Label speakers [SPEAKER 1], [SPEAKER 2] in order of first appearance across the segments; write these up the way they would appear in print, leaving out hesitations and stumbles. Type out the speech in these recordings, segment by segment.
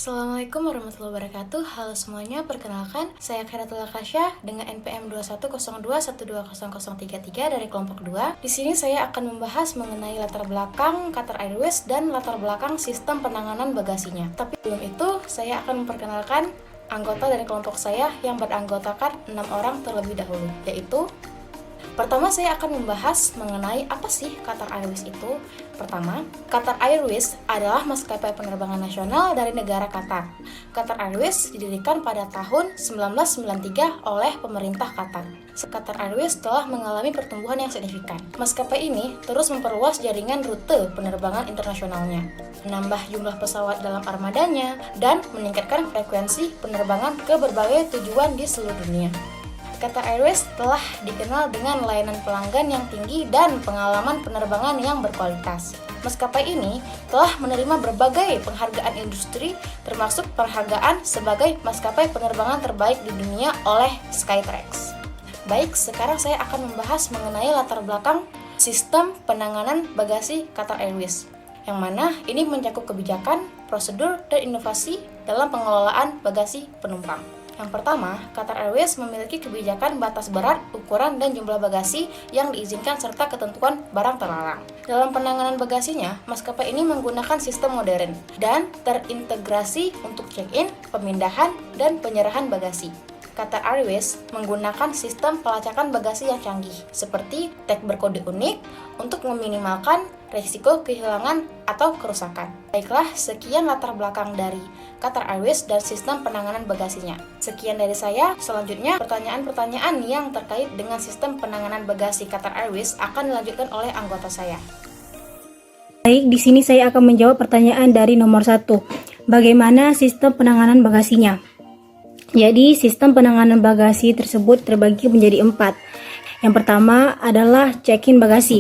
[SPEAKER 1] Assalamualaikum warahmatullahi wabarakatuh. Halo semuanya, perkenalkan saya Khairatul Akasyah dengan NPM 2102120033 dari kelompok 2. Di sini saya akan membahas mengenai latar belakang Qatar Airways dan latar belakang sistem penanganan bagasinya. Tapi sebelum itu, saya akan memperkenalkan anggota dari kelompok saya yang beranggotakan 6 orang terlebih dahulu, yaitu pertama, saya akan membahas mengenai apa sih Qatar Airways itu. Pertama, Qatar Airways adalah maskapai penerbangan nasional dari negara Qatar. Qatar Airways didirikan pada tahun 1993 oleh pemerintah Qatar. Qatar Airways telah mengalami pertumbuhan yang signifikan. Maskapai ini terus memperluas jaringan rute penerbangan internasionalnya, menambah jumlah pesawat dalam armadanya, dan meningkatkan frekuensi penerbangan ke berbagai tujuan di seluruh dunia. Qatar Airways telah dikenal dengan layanan pelanggan yang tinggi dan pengalaman penerbangan yang berkualitas. Maskapai ini telah menerima berbagai penghargaan industri, termasuk penghargaan sebagai maskapai penerbangan terbaik di dunia oleh Skytrax. Baik, sekarang saya akan membahas mengenai latar belakang sistem penanganan bagasi Qatar Airways, yang mana ini mencakup kebijakan, prosedur, dan inovasi dalam pengelolaan bagasi penumpang. Yang pertama, Qatar Airways memiliki kebijakan batas berat, ukuran, dan jumlah bagasi yang diizinkan serta ketentuan barang terlarang. Dalam penanganan bagasinya, maskapai ini menggunakan sistem modern dan terintegrasi untuk check-in, pemindahan, dan penyerahan bagasi. Qatar Airways menggunakan sistem pelacakan bagasi yang canggih, seperti tag berkode unik untuk meminimalkan risiko kehilangan atau kerusakan. Baiklah, sekian latar belakang dari Qatar Airways dan sistem penanganan bagasinya. Sekian dari saya. Selanjutnya, pertanyaan-pertanyaan yang terkait dengan sistem penanganan bagasi Qatar Airways akan dilanjutkan oleh anggota saya.
[SPEAKER 2] Baik, di sini saya akan menjawab pertanyaan dari nomor 1. Bagaimana sistem penanganan bagasinya? Jadi, sistem penanganan bagasi tersebut terbagi menjadi 4. Yang pertama adalah check-in bagasi.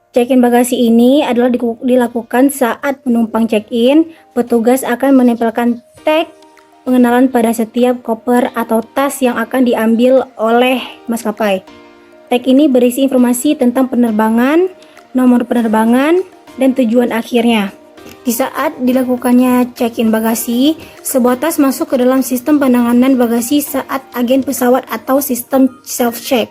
[SPEAKER 2] Check-in bagasi ini adalah dilakukan saat penumpang check-in. Petugas akan menempelkan tag pengenalan pada setiap koper atau tas yang akan diambil oleh maskapai. Tag ini berisi informasi tentang penerbangan, nomor penerbangan, dan tujuan akhirnya. Di saat dilakukannya check-in bagasi, sebuah tas masuk ke dalam sistem penanganan bagasi saat agen pesawat atau sistem self-check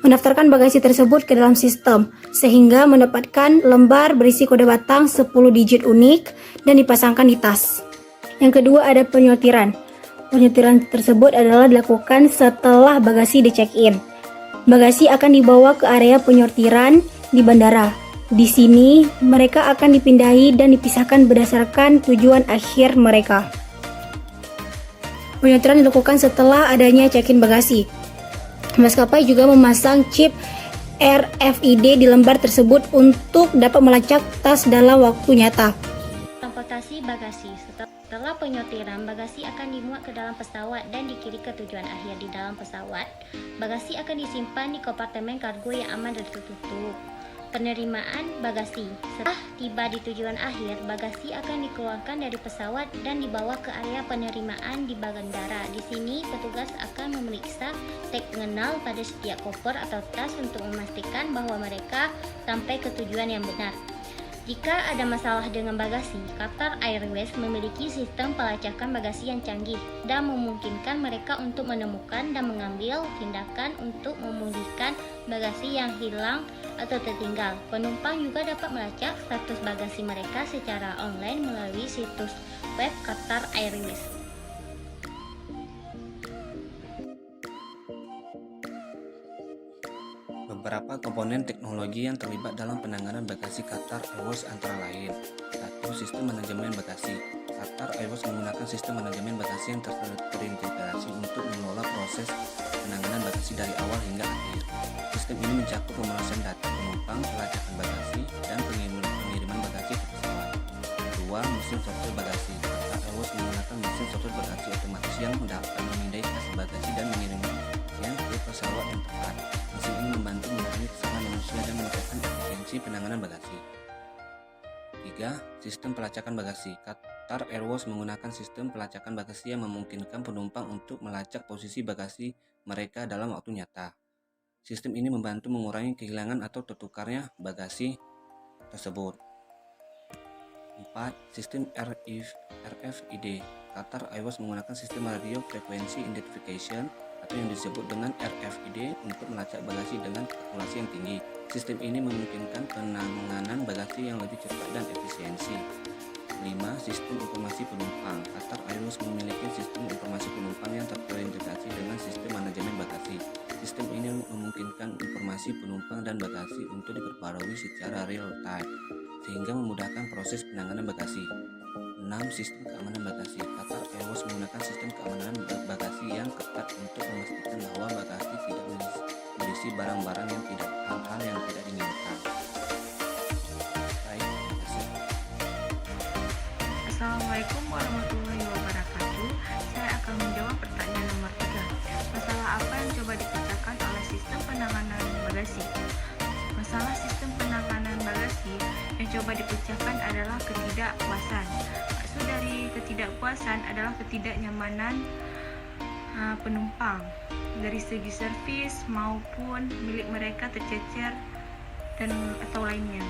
[SPEAKER 2] mendaftarkan bagasi tersebut ke dalam sistem, sehingga mendapatkan lembar berisi kode batang 10 digit unik dan dipasangkan di tas. Yang kedua ada penyortiran. Penyortiran tersebut adalah dilakukan setelah bagasi di check-in. Bagasi akan dibawa ke area penyortiran di bandara. Di sini, mereka akan dipindahi dan dipisahkan berdasarkan tujuan akhir mereka. Penyortiran dilakukan setelah adanya check-in bagasi. Maskapai juga memasang chip RFID di lembar tersebut untuk dapat melacak tas dalam waktu nyata.
[SPEAKER 3] Transportasi bagasi. Setelah penyortiran, bagasi akan dimuat ke dalam pesawat dan dikirim ke tujuan akhir. Di dalam pesawat, bagasi akan disimpan di kompartemen kargo yang aman dan tertutup. Penerimaan bagasi. Setelah tiba di tujuan akhir, bagasi akan dikeluarkan dari pesawat dan dibawa ke area penerimaan di bandara. Di sini, petugas akan memeriksa tag pengenal pada setiap koper atau tas untuk memastikan bahwa mereka sampai ke tujuan yang benar. Jika ada masalah dengan bagasi, Qatar Airways memiliki sistem pelacakan bagasi yang canggih dan memungkinkan mereka untuk menemukan dan mengambil tindakan untuk memulihkan bagasi yang hilang atau tertinggal. Penumpang juga dapat melacak status bagasi mereka secara online melalui situs web Qatar Airways.
[SPEAKER 4] Beberapa komponen teknologi yang terlibat dalam penanganan bagasi Qatar Airways antara lain: 1. Sistem manajemen bagasi. Qatar Airways menggunakan sistem manajemen bagasi yang terintegrasi untuk mengelola proses penanganan bagasi dari awal hingga akhir. Sistem ini mencakup pemrosesan data penumpang, pelacakan bagasi, dan pengiriman bagasi ke pesawat. 2. Mesin software bagasi. Qatar Airways menggunakan mesin software bagasi otomatis yang dapat memindai tas bagasi dan mengirimnya ke pesawat yang tepat. Mesin ini membantu mengurangi kesalahan manusia dan meningkatkan efisiensi penanganan bagasi. 3. Sistem pelacakan bagasi. Qatar Airways menggunakan sistem pelacakan bagasi yang memungkinkan penumpang untuk melacak posisi bagasi mereka dalam waktu nyata. Sistem ini membantu mengurangi kehilangan atau tertukarnya bagasi tersebut. 4. Sistem RFID. Qatar Airways menggunakan sistem Radio Frequency Identification atau yang disebut dengan RFID untuk melacak bagasi dengan akurasi yang tinggi. Sistem ini memungkinkan penanganan bagasi yang lebih cepat dan efisiensi. 5. Sistem informasi penumpang. Qatar Airways memiliki sistem informasi penumpang yang terintegrasi dengan sistem manajemen bagasi. Sistem ini memungkinkan informasi penumpang dan bagasi untuk diperbarui secara real time, sehingga memudahkan proses penanganan bagasi. 6. Sistem keamanan bagasi. Qatar Airways menggunakan sistem keamanan bagasi yang ketat untuk memastikan bahwa bagasi tidak berisi barang-barang yang tidak hal-hal yang tidak diinginkan. Baik, terima kasih.
[SPEAKER 5] Assalamualaikum warahmatullahi wabarakatuh. Saya akan menjawab pertanyaan nomor 3. Masalah apa yang coba dipecahkan oleh sistem penanganan bagasi? Masalah sistem penanganan bagasi yang coba dipecahkan adalah ketidakpuasan. Maksud dari ketidakpuasan adalah ketidaknyamanan penumpang dari segi servis maupun milik mereka tercecer dan atau lainnya.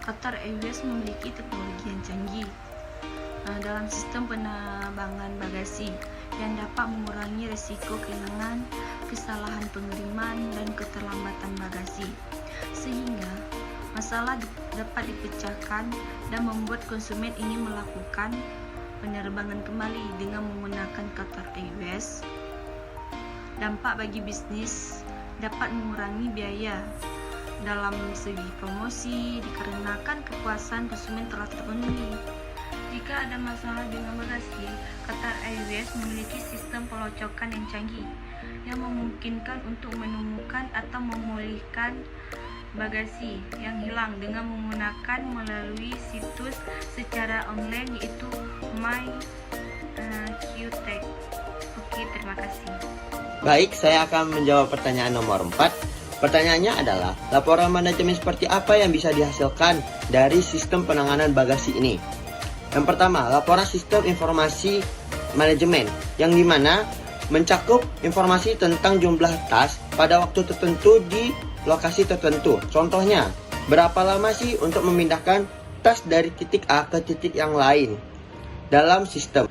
[SPEAKER 5] Qatar Airways memiliki teknologi yang canggih dalam sistem penerbangan bagasi yang dapat mengurangi risiko kehilangan, kesalahan pengiriman, dan keterlambatan bagasi, sehingga masalah dapat dipecahkan dan membuat konsumen ingin melakukan penerbangan kembali dengan menggunakan Qatar Airways. Dampak bagi bisnis dapat mengurangi biaya dalam segi promosi dikarenakan kepuasan konsumen telah terpenuhi. Jika ada masalah dengan bagasi, Qatar Airways memiliki sistem pelocokan yang canggih yang memungkinkan untuk menemukan atau memulihkan bagasi yang hilang dengan menggunakan melalui situs secara online yaitu MyQTech. Oke, terima kasih.
[SPEAKER 6] Baik, saya akan menjawab pertanyaan nomor 4. Pertanyaannya adalah, laporan manajemen seperti apa yang bisa dihasilkan dari sistem penanganan bagasi ini? Yang pertama, laporan sistem informasi manajemen, yang dimana mencakup informasi tentang jumlah tas pada waktu tertentu di lokasi tertentu. Contohnya, berapa lama sih untuk memindahkan tas dari titik A ke titik yang lain dalam sistem.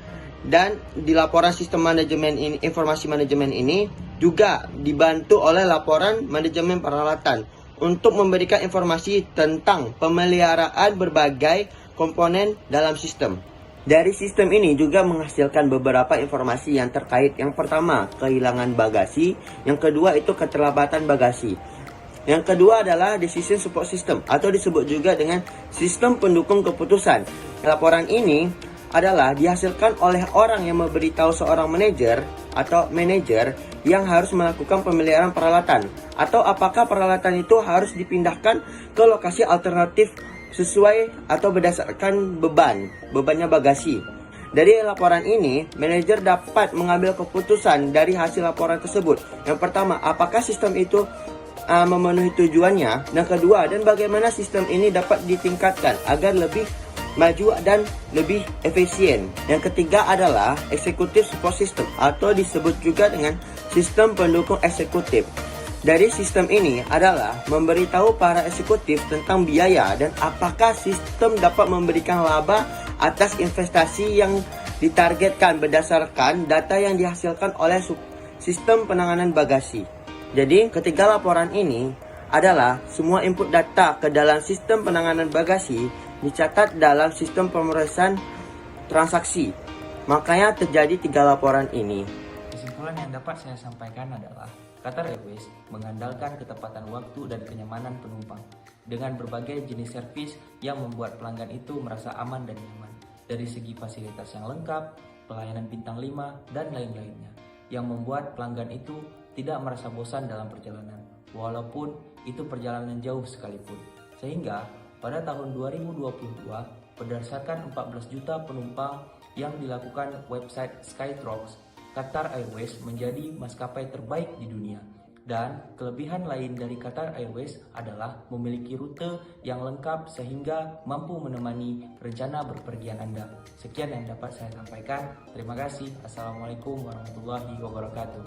[SPEAKER 6] Dan di laporan sistem manajemen ini, informasi manajemen ini juga dibantu oleh laporan manajemen peralatan untuk memberikan informasi tentang pemeliharaan berbagai komponen dalam sistem. Dari sistem ini juga menghasilkan beberapa informasi yang terkait. Yang pertama, kehilangan bagasi. Yang kedua itu keterlambatan bagasi. Yang kedua adalah decision support system atau disebut juga dengan sistem pendukung keputusan. Laporan ini adalah dihasilkan oleh orang yang memberitahu seorang manajer atau manajer yang harus melakukan pemeliharaan peralatan, atau apakah peralatan itu harus dipindahkan ke lokasi alternatif sesuai atau berdasarkan bebannya bagasi. Dari laporan ini, manajer dapat mengambil keputusan dari hasil laporan tersebut. Yang pertama, apakah sistem itu memenuhi tujuannya? Dan kedua, dan bagaimana sistem ini dapat ditingkatkan agar lebih maju dan lebih efisien. Yang ketiga adalah executive support system atau disebut juga dengan sistem pendukung eksekutif. Dari sistem ini adalah memberitahu para eksekutif tentang biaya dan apakah sistem dapat memberikan laba atas investasi yang ditargetkan berdasarkan data yang dihasilkan oleh sistem penanganan bagasi. Jadi, ketiga laporan ini adalah semua input data ke dalam sistem penanganan bagasi dicatat dalam sistem pemrosesan transaksi. Makanya terjadi 3 laporan ini.
[SPEAKER 7] Kesimpulan yang dapat saya sampaikan adalah Qatar Airways mengandalkan ketepatan waktu dan kenyamanan penumpang dengan berbagai jenis servis yang membuat pelanggan itu merasa aman dan nyaman dari segi fasilitas yang lengkap, pelayanan bintang 5, dan lain-lainnya yang membuat pelanggan itu tidak merasa bosan dalam perjalanan walaupun itu perjalanan jauh sekalipun. Sehingga pada tahun 2022, berdasarkan 14 juta penumpang yang dilakukan website Skytrax, Qatar Airways menjadi maskapai terbaik di dunia. Dan kelebihan lain dari Qatar Airways adalah memiliki rute yang lengkap sehingga mampu menemani rencana berpergian Anda. Sekian yang dapat saya sampaikan. Terima kasih. Assalamualaikum warahmatullahi wabarakatuh.